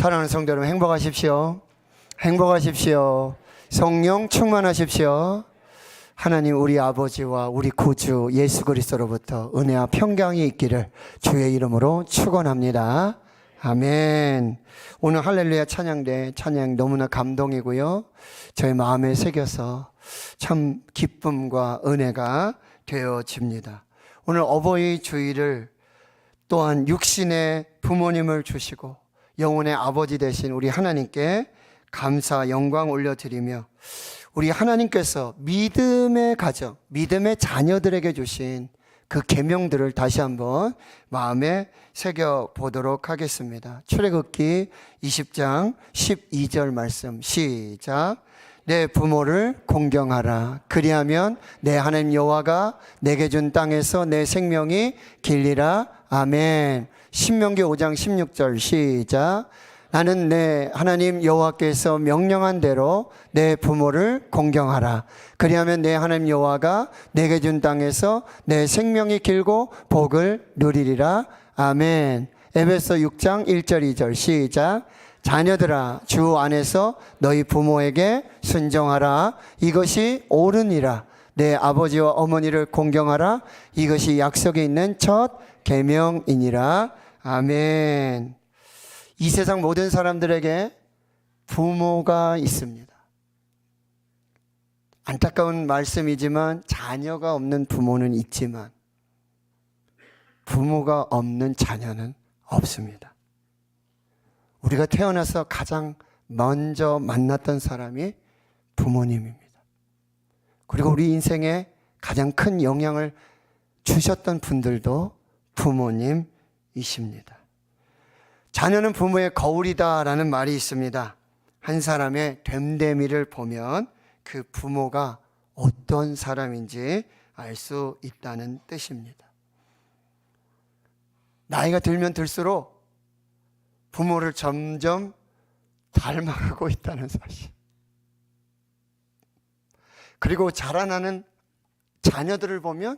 사랑하는 성도 여러분, 행복하십시오. 행복하십시오. 성령 충만하십시오. 하나님 우리 아버지와 우리 구주 예수 그리스도로부터 은혜와 평강이 있기를 주의 이름으로 축원합니다. 아멘. 오늘 할렐루야 찬양대 찬양 너무나 감동이고요, 저의 마음에 새겨서 참 기쁨과 은혜가 되어집니다. 오늘 어버이 주일을 또한 육신의 부모님을 주시고 영혼의 아버지 되신 우리 하나님께 감사 영광 올려드리며, 우리 하나님께서 믿음의 가정, 믿음의 자녀들에게 주신 그 계명들을 다시 한번 마음에 새겨보도록 하겠습니다. 출애굽기 20장 12절 말씀 시작. 내 부모를 공경하라. 그리하면 내 하나님 여호와가 내게 준 땅에서 내 생명이 길리라. 아멘. 신명기 5장 16절 시작. 나는 내 하나님 여호와께서 명령한 대로 내 부모를 공경하라. 그리하면 내 하나님 여호와가 내게 준 땅에서 내 생명이 길고 복을 누리리라. 아멘. 에베소 6장 1절 2절 시작. 자녀들아, 주 안에서 너희 부모에게 순종하라. 이것이 옳으니라. 내 아버지와 어머니를 공경하라. 이것이 약속에 있는 첫 계명이니라. 아멘. 이 세상 모든 사람들에게 부모가 있습니다. 안타까운 말씀이지만 자녀가 없는 부모는 있지만 부모가 없는 자녀는 없습니다. 우리가 태어나서 가장 먼저 만났던 사람이 부모님입니다. 그리고 우리 인생에 가장 큰 영향을 주셨던 분들도 부모님이십니다. 자녀는 부모의 거울이다라는 말이 있습니다. 한 사람의 됨됨이를 보면 그 부모가 어떤 사람인지 알 수 있다는 뜻입니다. 나이가 들면 들수록 부모를 점점 닮아가고 있다는 사실, 그리고 자라나는 자녀들을 보면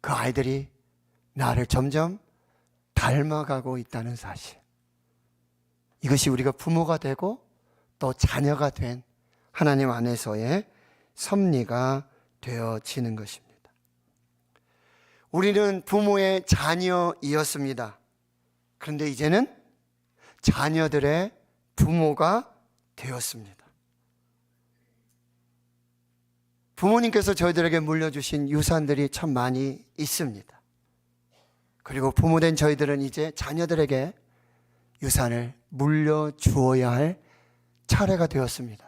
그 아이들이 나를 점점 닮아가고 있다는 사실, 이것이 우리가 부모가 되고 또 자녀가 된 하나님 안에서의 섭리가 되어지는 것입니다. 우리는 부모의 자녀이었습니다. 그런데 이제는 자녀들의 부모가 되었습니다. 부모님께서 저희들에게 물려주신 유산들이 참 많이 있습니다. 그리고 부모된 저희들은 이제 자녀들에게 유산을 물려주어야 할 차례가 되었습니다.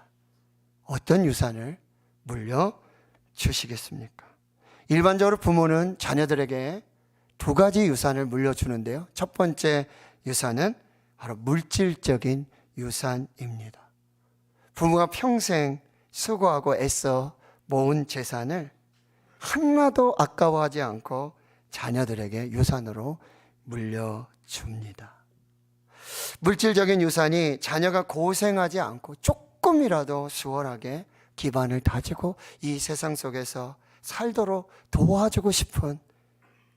어떤 유산을 물려주시겠습니까? 일반적으로 부모는 자녀들에게 두 가지 유산을 물려주는데요, 첫 번째 유산은 바로 물질적인 유산입니다. 부모가 평생 수고하고 애써 모은 재산을 하나도 아까워하지 않고 자녀들에게 유산으로 물려줍니다. 물질적인 유산이 자녀가 고생하지 않고 조금이라도 수월하게 기반을 다지고 이 세상 속에서 살도록 도와주고 싶은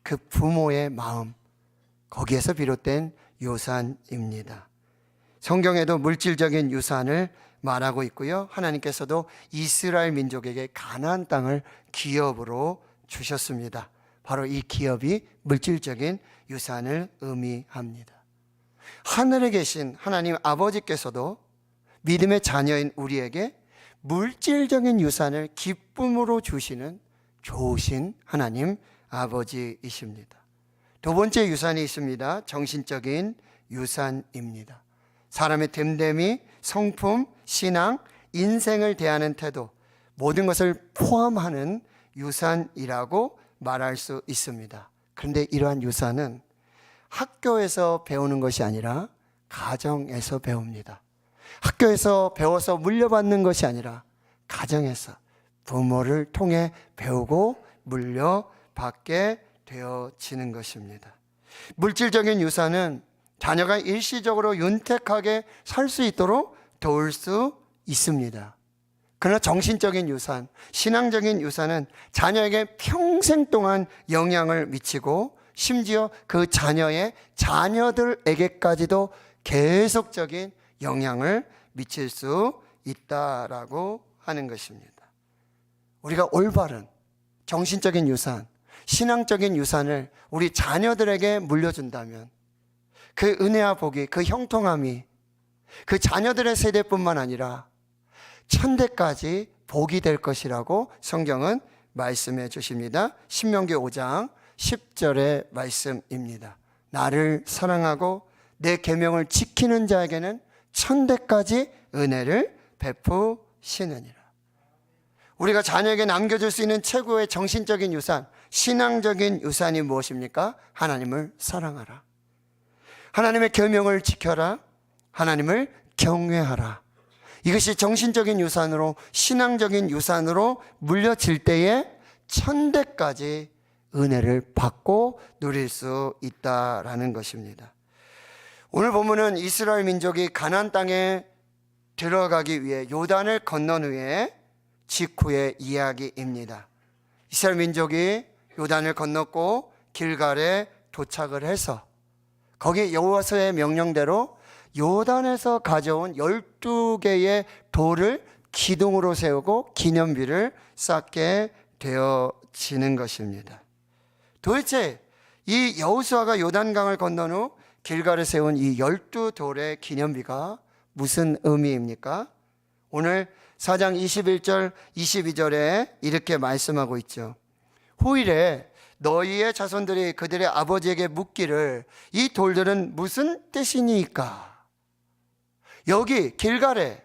그 부모의 마음, 거기에서 비롯된 유산입니다. 성경에도 물질적인 유산을 말하고 있고요, 하나님께서도 이스라엘 민족에게 가나안 땅을 기업으로 주셨습니다. 바로 이 기업이 물질적인 유산을 의미합니다. 하늘에 계신 하나님 아버지께서도 믿음의 자녀인 우리에게 물질적인 유산을 기쁨으로 주시는 좋으신 하나님 아버지이십니다. 두 번째 유산이 있습니다. 정신적인 유산입니다. 사람의 됨됨이, 성품, 신앙, 인생을 대하는 태도, 모든 것을 포함하는 유산이라고 말할 수 있습니다. 그런데 이러한 유산은 학교에서 배우는 것이 아니라 가정에서 배웁니다. 학교에서 배워서 물려받는 것이 아니라 가정에서 부모를 통해 배우고 물려받게 되어지는 것입니다. 물질적인 유산은 자녀가 일시적으로 윤택하게 살 수 있도록 도울 수 있습니다. 그러나 정신적인 유산, 신앙적인 유산은 자녀에게 평생 동안 영향을 미치고 심지어 그 자녀의 자녀들에게까지도 계속적인 영향을 미칠 수 있다라고 하는 것입니다. 우리가 올바른 정신적인 유산, 신앙적인 유산을 우리 자녀들에게 물려준다면 그 은혜와 복이, 그 형통함이 그 자녀들의 세대뿐만 아니라 천대까지 복이 될 것이라고 성경은 말씀해 주십니다. 신명기 5장 10절의 말씀입니다. 나를 사랑하고 내 계명을 지키는 자에게는 천대까지 은혜를 베푸시느니라. 우리가 자녀에게 남겨줄 수 있는 최고의 정신적인 유산, 신앙적인 유산이 무엇입니까? 하나님을 사랑하라, 하나님의 계명을 지켜라, 하나님을 경외하라. 이것이 정신적인 유산으로, 신앙적인 유산으로 물려질 때에 천대까지 은혜를 받고 누릴 수 있다라는 것입니다. 오늘 본문은 이스라엘 민족이 가나안 땅에 들어가기 위해 요단을 건넌 후에 직후의 이야기입니다. 이스라엘 민족이 요단을 건넜고 길갈에 도착을 해서 거기 여호와의 명령대로 요단에서 가져온 12개의 돌을 기둥으로 세우고 기념비를 쌓게 되어지는 것입니다. 도대체 이 여호수아가 요단강을 건넌 후 길갈에 세운 이 12돌의 기념비가 무슨 의미입니까? 오늘 4장 21절 22절에 이렇게 말씀하고 있죠. 후일에 너희의 자손들이 그들의 아버지에게 묻기를 이 돌들은 무슨 뜻이니까? 여기 길갈에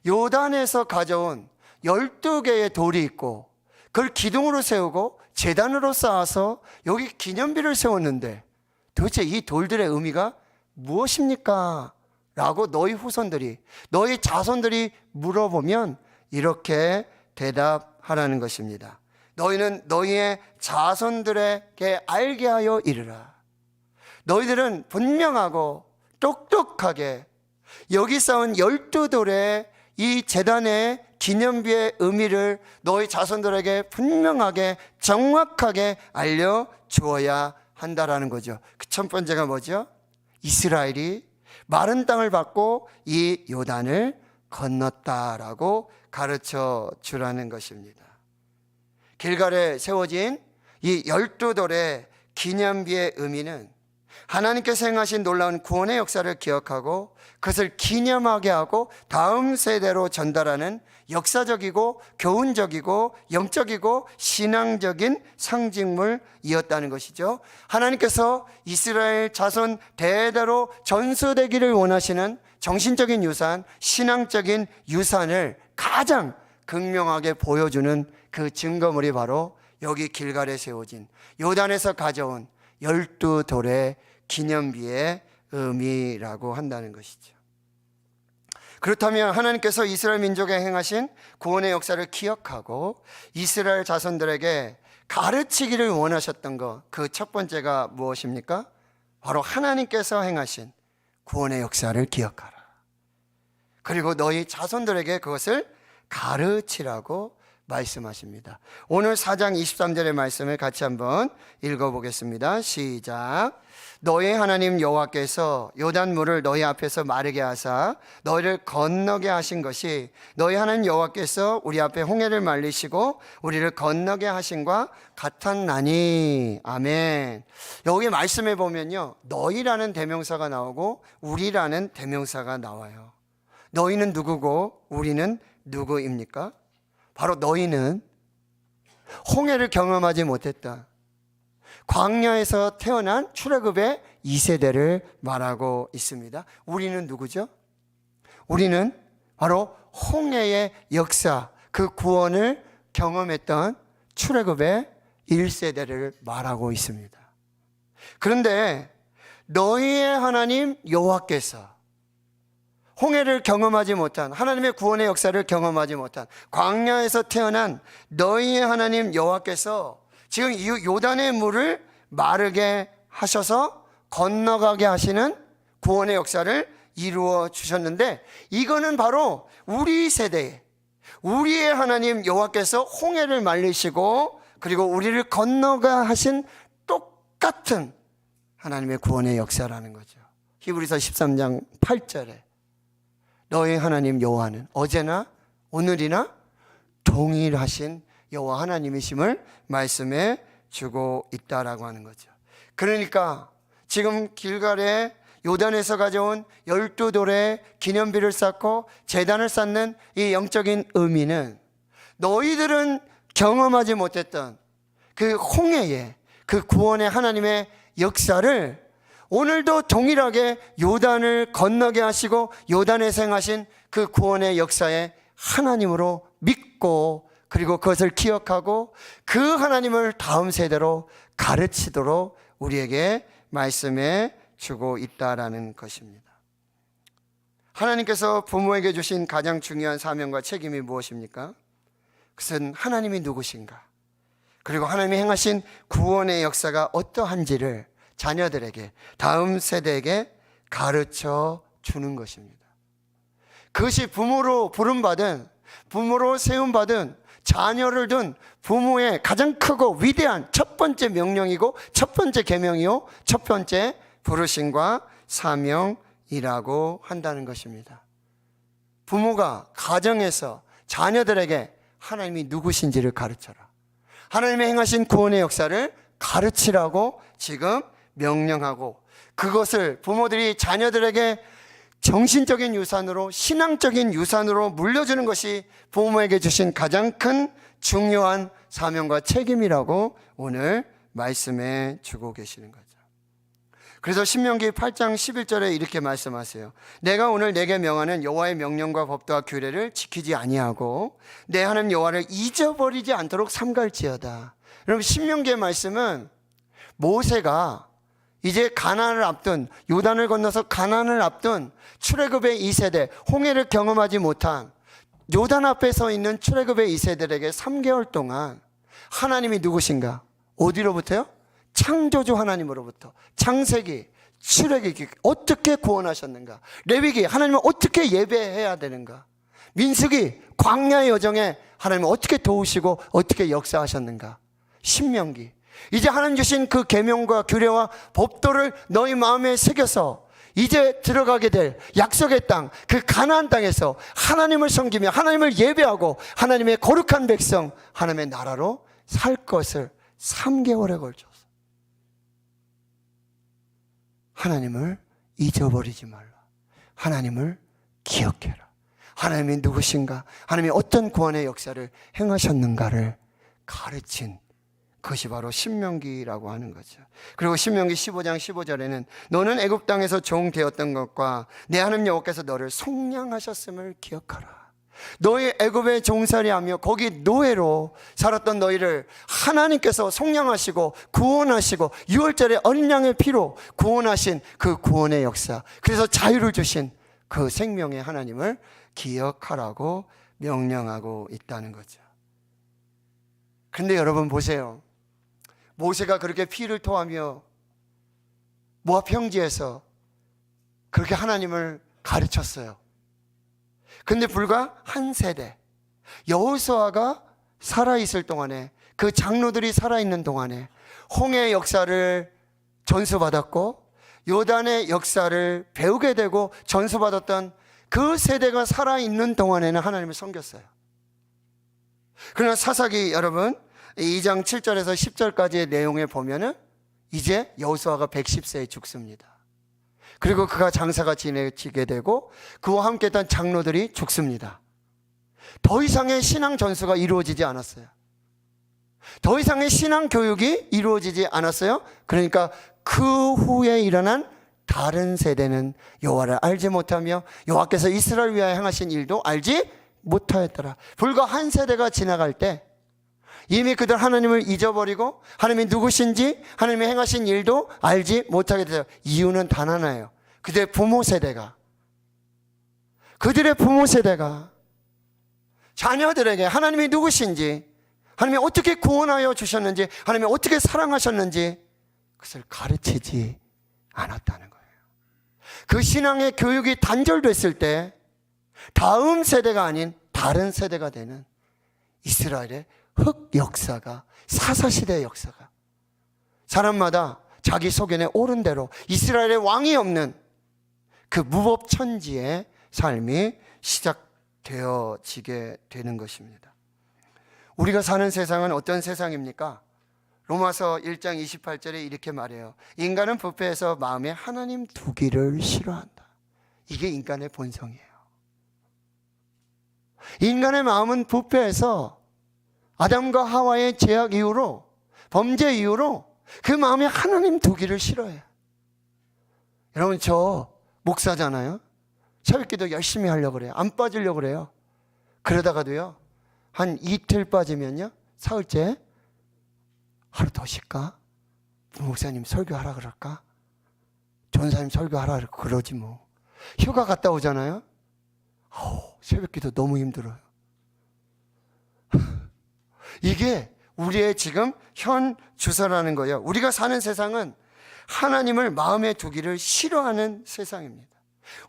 요단에서 가져온 12개의 돌이 있고 그걸 기둥으로 세우고 제단으로 쌓아서 여기 기념비를 세웠는데 도대체 이 돌들의 의미가 무엇입니까? 라고 너희 후손들이, 너희 자손들이 물어보면 이렇게 대답하라는 것입니다. 너희는 너희의 자손들에게 알게 하여 이르라. 너희들은 분명하고 똑똑하게 여기 쌓은 12돌의 이 제단의 기념비의 의미를 너희 자손들에게 분명하게 정확하게 알려주어야 한다라는 거죠. 그 첫 번째가 뭐죠? 이스라엘이 마른 땅을 받고 이 요단을 건넜다라고 가르쳐 주라는 것입니다. 길갈에 세워진 이 12돌의 기념비의 의미는 하나님께서 행하신 놀라운 구원의 역사를 기억하고 그것을 기념하게 하고 다음 세대로 전달하는 역사적이고 교훈적이고 영적이고 신앙적인 상징물이었다는 것이죠. 하나님께서 이스라엘 자손 대대로 전수되기를 원하시는 정신적인 유산, 신앙적인 유산을 가장 극명하게 보여주는 그 증거물이 바로 여기 길갈에 세워진 요단에서 가져온 12돌의 기념비의 의미라고 한다는 것이죠. 그렇다면 하나님께서 이스라엘 민족에 행하신 구원의 역사를 기억하고 이스라엘 자손들에게 가르치기를 원하셨던 것, 그 첫 번째가 무엇입니까? 바로 하나님께서 행하신 구원의 역사를 기억하라. 그리고 너희 자손들에게 그것을 가르치라고 말씀하십니다. 오늘 4장 23절의 말씀을 같이 한번 읽어보겠습니다. 시작. 너희 하나님 여호와께서 요단물을 너희 앞에서 마르게 하사 너희를 건너게 하신 것이 너희 하나님 여호와께서 우리 앞에 홍해를 말리시고 우리를 건너게 하신과 같았나니. 아멘. 여기 말씀해 보면요, 너희라는 대명사가 나오고 우리라는 대명사가 나와요. 너희는 누구고 우리는 누구입니까? 바로 너희는 홍해를 경험하지 못했다, 광야에서 태어난 출애굽의 2세대를 말하고 있습니다. 우리는 누구죠? 우리는 바로 홍해의 역사, 그 구원을 경험했던 출애굽의 1세대를 말하고 있습니다. 그런데 너희의 하나님 여호와께서 홍해를 경험하지 못한, 하나님의 구원의 역사를 경험하지 못한 광야에서 태어난 너희의 하나님 여호와께서 지금 이 요단의 물을 마르게 하셔서 건너가게 하시는 구원의 역사를 이루어 주셨는데, 이거는 바로 우리 세대에 우리의 하나님 여호와께서 홍해를 말리시고 그리고 우리를 건너가 하신 똑같은 하나님의 구원의 역사라는 거죠. 히브리서 13장 8절에 너희 하나님 여호와는 어제나 오늘이나 동일하신 여호와 하나님이심을 말씀해 주고 있다라고 하는 거죠. 그러니까 지금 길갈에 요단에서 가져온 12돌의 기념비를 쌓고 제단을 쌓는 이 영적인 의미는 너희들은 경험하지 못했던 그 홍해의 그 구원의 하나님의 역사를 오늘도 동일하게 요단을 건너게 하시고 요단에서 행하신 그 구원의 역사에 하나님으로 믿고 그리고 그것을 기억하고 그 하나님을 다음 세대로 가르치도록 우리에게 말씀해 주고 있다라는 것입니다. 하나님께서 부모에게 주신 가장 중요한 사명과 책임이 무엇입니까? 그것은 하나님이 누구신가, 그리고 하나님이 행하신 구원의 역사가 어떠한지를 자녀들에게, 다음 세대에게 가르쳐 주는 것입니다. 그것이 부모로 부름받은, 부모로 세움받은 자녀를 둔 부모의 가장 크고 위대한 첫 번째 명령이고 첫 번째 계명이요 첫 번째 부르심과 사명이라고 한다는 것입니다. 부모가 가정에서 자녀들에게 하나님이 누구신지를 가르쳐라, 하나님의 행하신 구원의 역사를 가르치라고 지금 명령하고, 그것을 부모들이 자녀들에게 정신적인 유산으로, 신앙적인 유산으로 물려주는 것이 부모에게 주신 가장 큰 중요한 사명과 책임이라고 오늘 말씀해 주고 계시는 거죠. 그래서 신명기 8장 11절에 이렇게 말씀하세요. 내가 오늘 내게 명하는 여호와의 명령과 법도와 규례를 지키지 아니하고 내 하나님 여호와를 잊어버리지 않도록 삼갈지어다. 여러분, 신명기의 말씀은 모세가 이제 가나안을 앞둔, 요단을 건너서 가나안을 앞둔 출애굽의 2세대, 홍해를 경험하지 못한 요단 앞에 서 있는 출애굽의 2세들에게 3개월 동안 하나님이 누구신가, 어디로부터요? 창조주 하나님으로부터 창세기, 출애굽기 어떻게 구원하셨는가, 레위기 하나님을 어떻게 예배해야 되는가, 민수기 광야의 여정에 하나님을 어떻게 도우시고 어떻게 역사하셨는가, 신명기 이제 하나님 주신 그 계명과 규례와 법도를 너희 마음에 새겨서 이제 들어가게 될 약속의 땅, 그 가나안 땅에서 하나님을 섬기며 하나님을 예배하고 하나님의 거룩한 백성, 하나님의 나라로 살 것을 3개월에 걸쳐서 하나님을 잊어버리지 말라, 하나님을 기억해라, 하나님이 누구신가, 하나님이 어떤 구원의 역사를 행하셨는가를 가르친 그것이 바로 신명기라고 하는 거죠. 그리고 신명기 15장 15절에는 너는 애굽 땅에서 종 되었던 것과 내 하나님 여호와께서 너를 속량하셨음을 기억하라. 너희 애굽에 종살이하며 거기 노예로 살았던 너희를 하나님께서 속량하시고 구원하시고 6월절에 어린 양의 피로 구원하신 그 구원의 역사, 그래서 자유를 주신 그 생명의 하나님을 기억하라고 명령하고 있다는 거죠. 그런데 여러분 보세요. 모세가 그렇게 피를 토하며 모압 평지에서 그렇게 하나님을 가르쳤어요. 근데 불과 한 세대, 여호수아가 살아있을 동안에, 그 장로들이 살아있는 동안에 홍해의 역사를 전수받았고 요단의 역사를 배우게 되고 전수받았던 그 세대가 살아있는 동안에는 하나님을 섬겼어요. 그러나 사사기 여러분 2장 7절에서 10절까지의 내용에 보면은 이제 여호수아가 110세에 죽습니다. 그리고 그가 장사가 지내지게 되고 그와 함께 했던 장로들이 죽습니다. 더 이상의 신앙 전수가 이루어지지 않았어요. 더 이상의 신앙 교육이 이루어지지 않았어요. 그러니까 그 후에 일어난 다른 세대는 여호와를 알지 못하며 여호와께서 이스라엘 위하여 행하신 일도 알지 못하였더라. 불과 한 세대가 지나갈 때 이미 그들 하나님을 잊어버리고 하나님이 누구신지 하나님이 행하신 일도 알지 못하게 돼요. 이유는 단 하나예요. 그들의 부모 세대가 자녀들에게 하나님이 누구신지, 하나님이 어떻게 구원하여 주셨는지, 하나님이 어떻게 사랑하셨는지 그것을 가르치지 않았다는 거예요. 그 신앙의 교육이 단절됐을 때 다음 세대가 아닌 다른 세대가 되는 이스라엘의 흑 역사가, 사사시대의 역사가, 사람마다 자기 소견에 옳은 대로 이스라엘의 왕이 없는 그 무법천지의 삶이 시작되어지게 되는 것입니다. 우리가 사는 세상은 어떤 세상입니까? 로마서 1장 28절에 이렇게 말해요. 인간은 부패해서 마음에 하나님 두기를 싫어한다. 이게 인간의 본성이에요. 인간의 마음은 부패해서 아담과 하와의 죄악 이후로, 범죄 이후로 그 마음에 하나님 두기를 싫어해요. 여러분, 저 목사잖아요. 새벽기도 열심히 하려고 그래요. 안 빠지려고 그래요. 그러다가도요, 한 이틀 빠지면요, 사흘째 하루 더 쉴까? 목사님 설교하라 그럴까? 전사님 설교하라 그러지 뭐. 휴가 갔다 오잖아요. 새벽기도 너무 힘들어요. 이게 우리의 지금 현 주소라는 거예요. 우리가 사는 세상은 하나님을 마음에 두기를 싫어하는 세상입니다.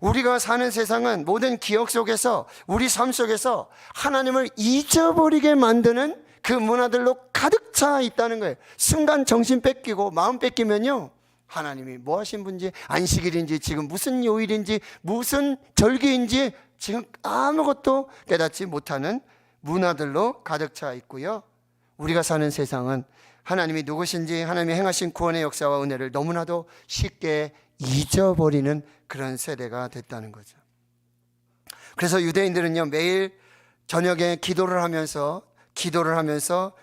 우리가 사는 세상은 모든 기억 속에서, 우리 삶 속에서 하나님을 잊어버리게 만드는 그 문화들로 가득 차 있다는 거예요. 순간 정신 뺏기고 마음 뺏기면요, 하나님이 뭐 하신 분인지, 안식일인지, 지금 무슨 요일인지, 무슨 절기인지 지금 아무것도 깨닫지 못하는 문화들로 가득 차 있고요. 우리가 사는 세상은 하나님이 누구신지, 하나님이 행하신 구원의 역사와 은혜를 너무나도 쉽게 잊어버리는 그런 세대가 됐다는 거죠. 그래서 유대인들은요, 매일 저녁에 기도를 하면서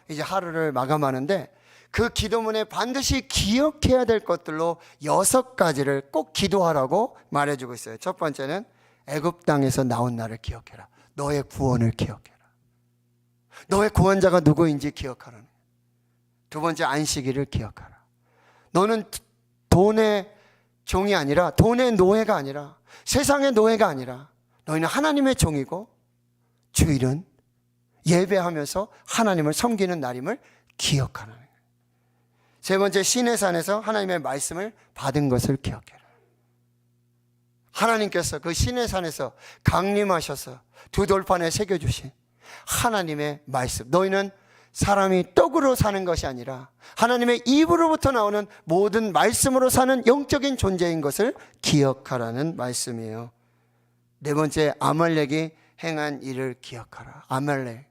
이제 하루를 마감하는데, 그 기도문에 반드시 기억해야 될 것들로 6가지를 꼭 기도하라고 말해주고 있어요. 첫 번째는 애굽 땅에서 나온 나를 기억해라. 너의 구원을 기억해라. 너의 구원자가 누구인지 기억하라는 거예요. 두 번째, 안식일을 기억하라. 너는 돈의 종이 아니라, 돈의 노예가 아니라, 세상의 노예가 아니라 너희는 하나님의 종이고, 주일은 예배하면서 하나님을 섬기는 날임을 기억하라는 거예요. 세 번째, 시내산에서 하나님의 말씀을 받은 것을 기억해라. 하나님께서 그 시내산에서 강림하셔서 두 돌판에 새겨주신 하나님의 말씀, 너희는 사람이 떡으로 사는 것이 아니라 하나님의 입으로부터 나오는 모든 말씀으로 사는 영적인 존재인 것을 기억하라는 말씀이에요. 네 번째, 아말렉이 행한 일을 기억하라. 아말렉,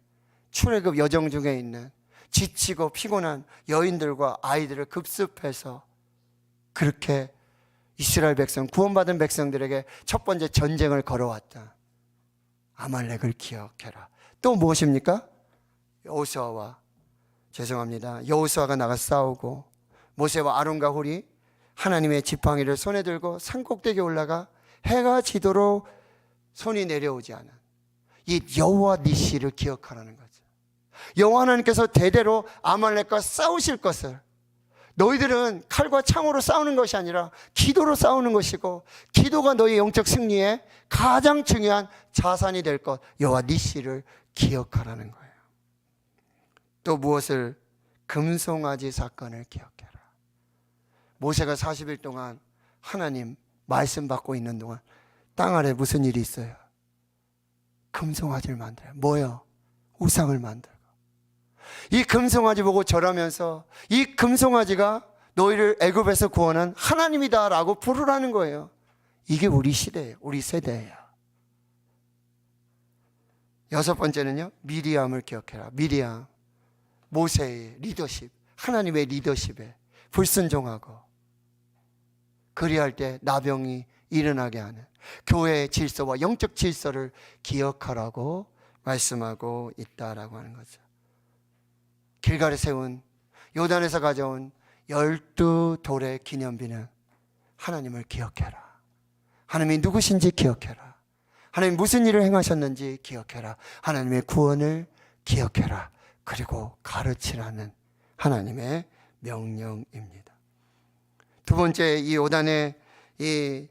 출애굽 여정 중에 있는 지치고 피곤한 여인들과 아이들을 급습해서 그렇게 이스라엘 백성, 구원받은 백성들에게 첫 번째 전쟁을 걸어왔다. 아말렉을 기억해라. 또 무엇입니까? 여호수아가 나가 싸우고, 모세와 아론과 홀이 하나님의 지팡이를 손에 들고 산꼭대기에 올라가 해가 지도록 손이 내려오지 않은 이 여호와 니시를 기억하라는 거죠. 여호와 하나님께서 대대로 아말렉과 싸우실 것을, 너희들은 칼과 창으로 싸우는 것이 아니라 기도로 싸우는 것이고, 기도가 너희 영적 승리의 가장 중요한 자산이 될 것, 여호와 니시를 기억하라는 거예요. 또 무엇을? 금송아지 사건을 기억해라. 모세가 40일 동안 하나님 말씀 받고 있는 동안 땅 아래 무슨 일이 있어요? 금송아지를 만들어요. 뭐요? 우상을 만들고, 이 금송아지 보고 절하면서 이 금송아지가 너희를 애굽에서 구원한 하나님이다 라고 부르라는 거예요. 이게 우리 시대예요. 우리 세대예요. 여섯 번째는요, 미리암을 기억해라. 미리암, 모세의 리더십, 하나님의 리더십에 불순종하고, 그리할 때 나병이 일어나게 하는 교회의 질서와 영적 질서를 기억하라고 말씀하고 있다라고 하는 거죠. 길갈에 세운, 요단에서 가져온 12돌의 기념비는 하나님을 기억해라. 하나님이 누구신지 기억해라. 하나님 무슨 일을 행하셨는지 기억해라. 하나님의 구원을 기억해라. 그리고 가르치라는 하나님의 명령입니다. 두 번째, 이 요단의 이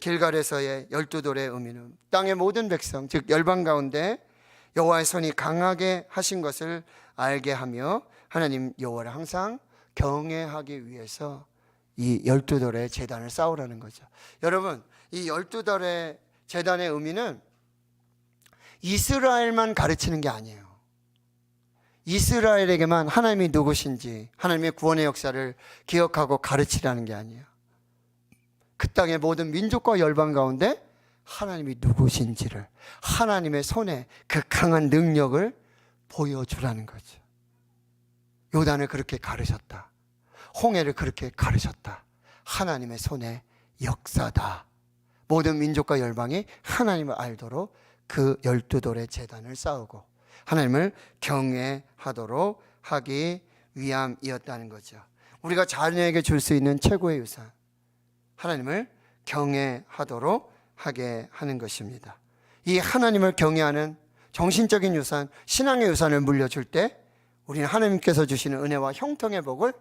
길갈에서의 12돌의 의미는 땅의 모든 백성, 즉 열방 가운데 여호와의 손이 강하게 하신 것을 알게 하며 하나님 여호와를 항상 경외하기 위해서 이 12돌의 제단을 쌓으라는 거죠. 여러분, 이 12돌의 제단의 의미는 이스라엘만 가르치는 게 아니에요. 이스라엘에게만 하나님이 누구신지, 하나님의 구원의 역사를 기억하고 가르치라는 게 아니에요. 그 땅의 모든 민족과 열방 가운데 하나님이 누구신지를, 하나님의 손에 그 강한 능력을 보여주라는 거죠. 요단을 그렇게 가르셨다. 홍해를 그렇게 가르셨다. 하나님의 손의 역사다. 모든 민족과 열방이 하나님을 알도록 그 12돌의 제단을 쌓고 하나님을 경외하도록 하기 위함이었다는 거죠. 우리가 자녀에게 줄 수 있는 최고의 유산, 하나님을 경외하도록 하게 하는 것입니다. 이 하나님을 경외하는 정신적인 유산, 신앙의 유산을 물려줄 때 우리는 하나님께서 주시는 은혜와 형통의 복을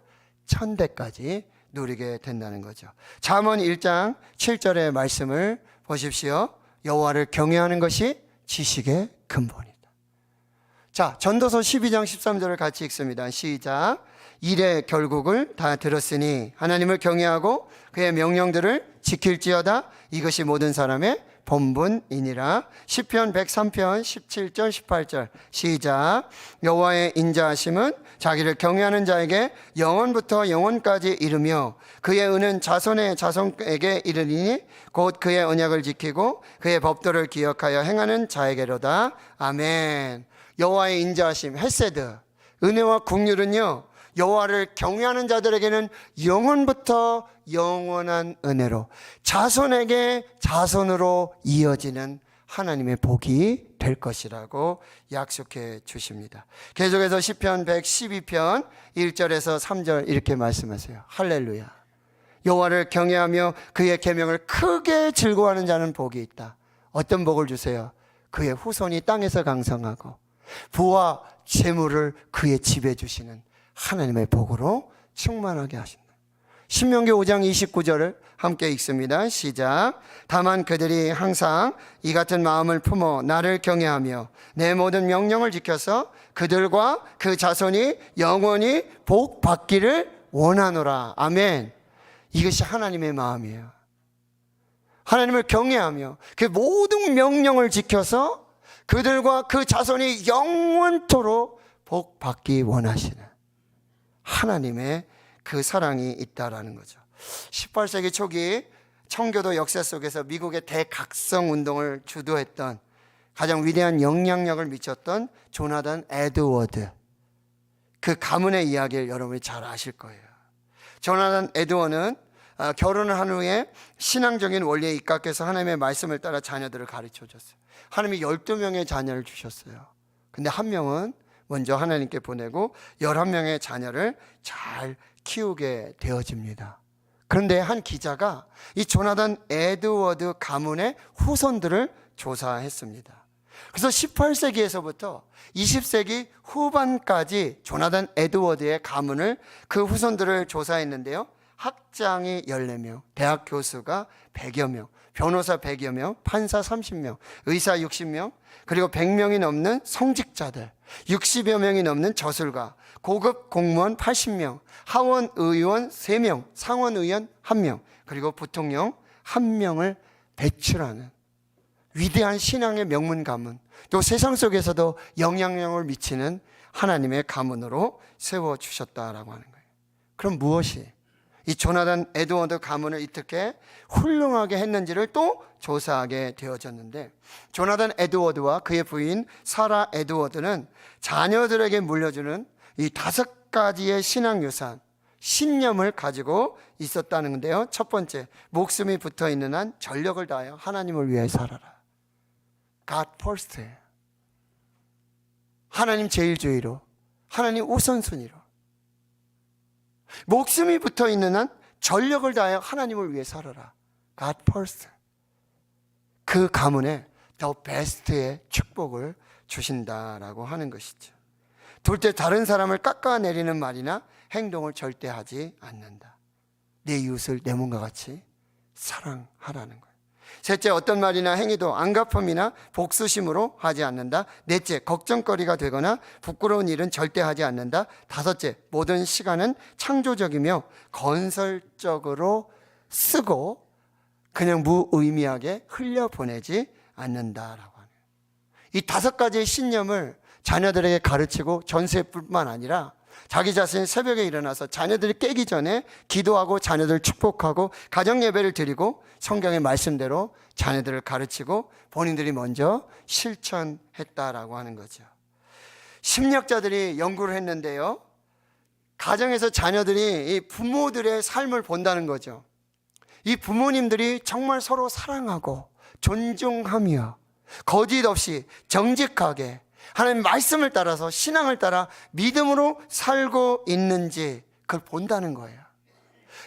천대까지 누리게 된다는 거죠. 잠언 1장 7절의 말씀을 보십시오. 여호와를 경외하는 것이 지식의 근본이다. 자, 전도서 12장 13절을 같이 읽습니다. 시작. 일의 결국을 다 들었으니 하나님을 경외하고 그의 명령들을 지킬지어다. 이것이 모든 사람의 본분이니라. 시편 103편 17절 18절 시작. 여호와의 인자하심은 자기를 경외하는 자에게 영원부터 영원까지 이르며 그의 은은 자손의 자손에게 이르리니 곧 그의 언약을 지키고 그의 법도를 기억하여 행하는 자에게로다. 아멘. 여호와의 인자하심, 헤세드, 은혜와 긍휼은요, 여호와를 경외하는 자들에게는 영원부터 영원한 은혜로 자손에게 자손으로 이어지는 하나님의 복이 될 것이라고 약속해 주십니다. 계속해서 시편 112편 1절에서 3절 이렇게 말씀하세요. 할렐루야. 여호와를 경외하며 그의 계명을 크게 즐거워하는 자는 복이 있다. 어떤 복을 주세요? 그의 후손이 땅에서 강성하고 부와 재물을 그의 집에 주시는 하나님의 복으로 충만하게 하신다. 신명기 5장 29절을 함께 읽습니다. 시작. 다만 그들이 항상 이 같은 마음을 품어 나를 경외하며 내 모든 명령을 지켜서 그들과 그 자손이 영원히 복 받기를 원하노라. 아멘. 이것이 하나님의 마음이에요. 하나님을 경외하며 그 모든 명령을 지켜서 그들과 그 자손이 영원토록 복 받기 원하시는 하나님의 그 사랑이 있다라는 거죠. 18세기 초기 청교도 역사 속에서 미국의 대각성 운동을 주도했던 가장 위대한 영향력을 미쳤던 조나단 에드워드, 그 가문의 이야기를 여러분이 잘 아실 거예요. 조나단 에드워드는 결혼을 한 후에 신앙적인 원리에 입각해서 하나님의 말씀을 따라 자녀들을 가르쳐 줬어요. 하나님이 12명의 자녀를 주셨어요. 근데 한 명은 먼저 하나님께 보내고 11명의 자녀를 잘 키우게 되어집니다. 그런데 한 기자가 이 조나단 에드워드 가문의 후손들을 조사했습니다. 그래서 18세기에서부터 20세기 후반까지 조나단 에드워드의 가문을, 그 후손들을 조사했는데요. 학장이 14명, 대학 교수가 100여 명, 변호사 100여 명, 판사 30명, 의사 60명, 그리고 100명이 넘는 성직자들, 60여 명이 넘는 저술가, 고급 공무원 80명, 하원 의원 3명, 상원 의원 1명, 그리고 부통령 1명을 배출하는 위대한 신앙의 명문 가문, 또 세상 속에서도 영향력을 미치는 하나님의 가문으로 세워주셨다라고 하는 거예요. 그럼 무엇이 이 조나단 에드워드 가문을 이렇게 훌륭하게 했는지를 또 조사하게 되어졌는데, 조나단 에드워드와 그의 부인 사라 에드워드는 자녀들에게 물려주는 이 5가지의 신앙유산, 신념을 가지고 있었다는 건데요. 첫 번째, 목숨이 붙어있는 한 전력을 다하여 하나님을 위해 살아라. God first. 하나님 제일주의로, 하나님 우선순위로, 목숨이 붙어있는 한 전력을 다하여 하나님을 위해 살아라. God first. 그 가문에 더 베스트의 축복을 주신다라고 하는 것이죠. 둘째, 다른 사람을 깎아내리는 말이나 행동을 절대 하지 않는다. 내 이웃을 내 몸과 같이 사랑하라는 거예요. 셋째, 어떤 말이나 행위도 안갚음이나 복수심으로 하지 않는다. 넷째, 걱정거리가 되거나 부끄러운 일은 절대 하지 않는다. 다섯째, 모든 시간은 창조적이며 건설적으로 쓰고 그냥 무의미하게 흘려보내지 않는다라고 하네요. 이 5가지의 신념을 자녀들에게 가르치고 전세뿐만 아니라 자기 자신이 새벽에 일어나서 자녀들이 깨기 전에 기도하고 자녀들 축복하고 가정 예배를 드리고 성경의 말씀대로 자녀들을 가르치고 본인들이 먼저 실천했다라고 하는 거죠. 심리학자들이 연구를 했는데요, 가정에서 자녀들이 이 부모들의 삶을 본다는 거죠. 이 부모님들이 정말 서로 사랑하고 존중하며 거짓 없이 정직하게 하나님 말씀을 따라서 신앙을 따라 믿음으로 살고 있는지 그걸 본다는 거예요.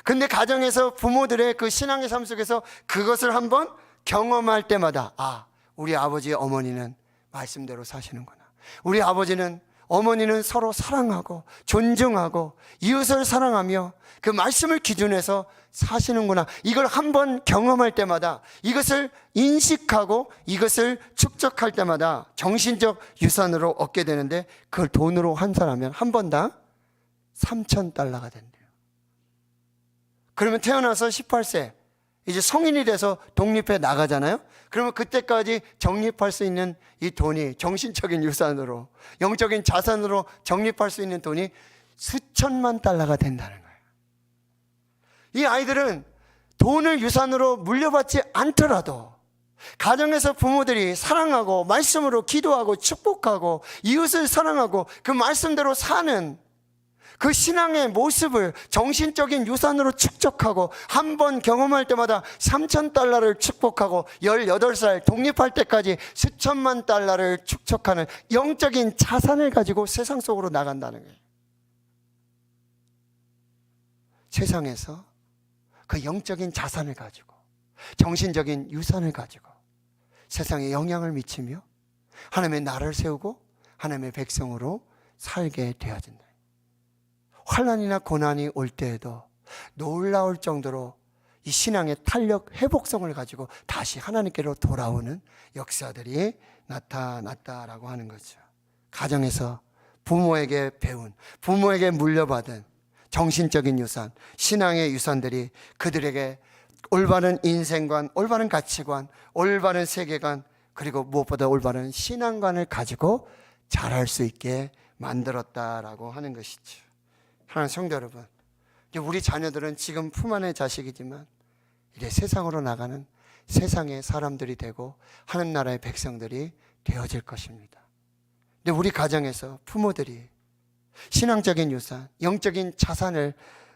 근데 가정에서 부모들의 그 신앙의 삶 속에서 그것을 한번 경험할 때마다, 아, 우리 아버지 어머니는 말씀대로 사시는구나. 우리 아버지는 어머니는 서로 사랑하고 존중하고 이웃을 사랑하며 그 말씀을 기준해서 사시는구나. 이걸 한번 경험할 때마다, 이것을 인식하고 이것을 축적할 때마다 정신적 유산으로 얻게 되는데, 그걸 돈으로 환산하면 한 번당 $3,000가 된대요. 그러면 태어나서 18세 이제 성인이 돼서 독립해 나가잖아요. 그러면 그때까지 적립할 수 있는 이 돈이 정신적인 유산으로, 영적인 자산으로 적립할 수 있는 돈이 수천만 달러가 된다는 거예요. 이 아이들은 돈을 유산으로 물려받지 않더라도 가정에서 부모들이 사랑하고 말씀으로 기도하고 축복하고 이웃을 사랑하고 그 말씀대로 사는 그 신앙의 모습을 정신적인 유산으로 축적하고 한 번 경험할 때마다 $3,000를 축복하고 18살 독립할 때까지 수천만 달러를 축적하는 영적인 자산을 가지고 세상 속으로 나간다는 거예요. 세상에서 그 영적인 자산을 가지고 정신적인 유산을 가지고 세상에 영향을 미치며 하나님의 나라를 세우고 하나님의 백성으로 살게 되어진다. 환난이나 고난이 올 때에도 놀라울 정도로 이 신앙의 탄력, 회복성을 가지고 다시 하나님께로 돌아오는 역사들이 나타났다라고 하는 거죠. 가정에서 부모에게 배운, 부모에게 물려받은 정신적인 유산, 신앙의 유산들이 그들에게 올바른 인생관, 올바른 가치관, 올바른 세계관, 그리고 무엇보다 올바른 신앙관을 가지고 자랄 수 있게 만들었다라고 하는 것이죠. 하나님 성도 여러분, 우리 자녀들은 지금 품 안의 자식이지만 이제 세상으로 나가는 세상의 사람들이 되고 하나님 나라의 백성들이 되어질 것입니다. 근데 우리 가정에서 부모들이 신앙적인 유산, 영적인 자산을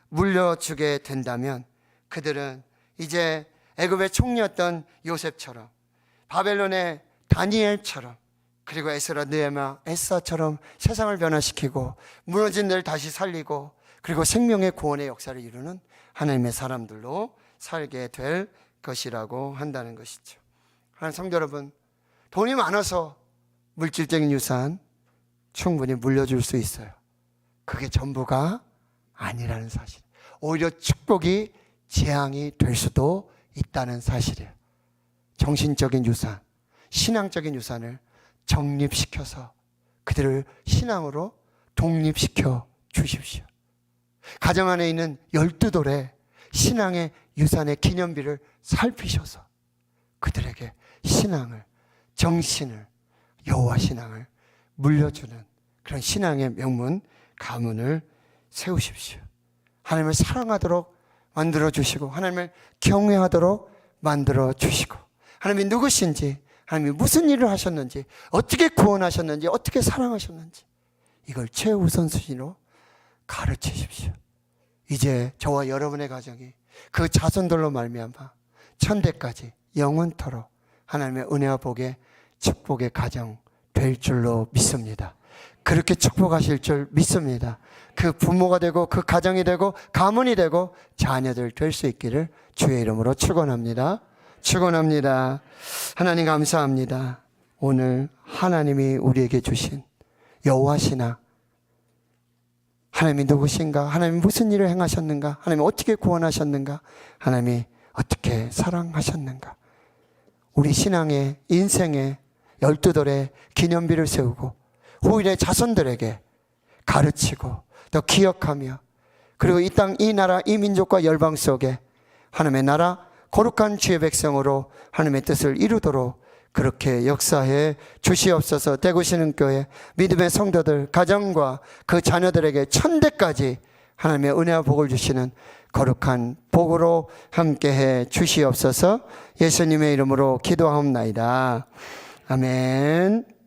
물려주게 된다면 그들은 이제 애굽의 총리였던 요셉처럼, 바벨론의 다니엘처럼, 그리고 에스라, 느헤미야, 에스더처럼 세상을 변화시키고 무너진 데를 다시 살리고 그리고 생명의 구원의 역사를 이루는 하나님의 사람들로 살게 될 것이라고 한다는 것이죠. 하나님 성도 여러분, 돈이 많아서 물질적인 유산 충분히 물려줄 수 있어요. 그게 전부가 아니라는 사실, 오히려 축복이 재앙이 될 수도 있다는 사실이에요. 정신적인 유산, 신앙적인 유산을 정립시켜서 그들을 신앙으로 독립시켜 주십시오. 가정 안에 있는 12돌의 신앙의 유산의 기념비를 살피셔서 그들에게 신앙을, 정신을, 여호와 신앙을 물려주는 그런 신앙의 명문, 가문을 세우십시오. 하나님을 사랑하도록 만들어 주시고 하나님을 경외하도록 만들어 주시고 하나님이 누구신지, 하나님이 무슨 일을 하셨는지, 어떻게 구원하셨는지, 어떻게 사랑하셨는지 이걸 최우선순위로 가르치십시오. 이제 저와 여러분의 가정이 그 자손들로 말미암아 천대까지 영원토록 하나님의 은혜와 복의 축복의 가정 될 줄로 믿습니다. 그렇게 축복하실 줄 믿습니다. 그 부모가 되고 그 가정이 되고 가문이 되고 자녀들 될 수 있기를 주의 이름으로 축원합니다. 축원합니다. 하나님 감사합니다. 오늘 하나님이 우리에게 주신 여호와 신앙, 하나님이 누구신가, 하나님이 무슨 일을 행하셨는가, 하나님이 어떻게 구원하셨는가, 하나님이 어떻게 사랑하셨는가, 우리 신앙의 인생의 12돌의 기념비를 세우고 후일의 자손들에게 가르치고 또 기억하며, 그리고 이 땅, 이 나라, 이 민족과 열방 속에 하나님의 나라, 거룩한 주의 백성으로 하나님의 뜻을 이루도록 그렇게 역사해 주시옵소서. 대구신흥교회 믿음의 성도들 가정과 그 자녀들에게 천대까지 하나님의 은혜와 복을 주시는 거룩한 복으로 함께해 주시옵소서. 예수님의 이름으로 기도하옵나이다. 아멘.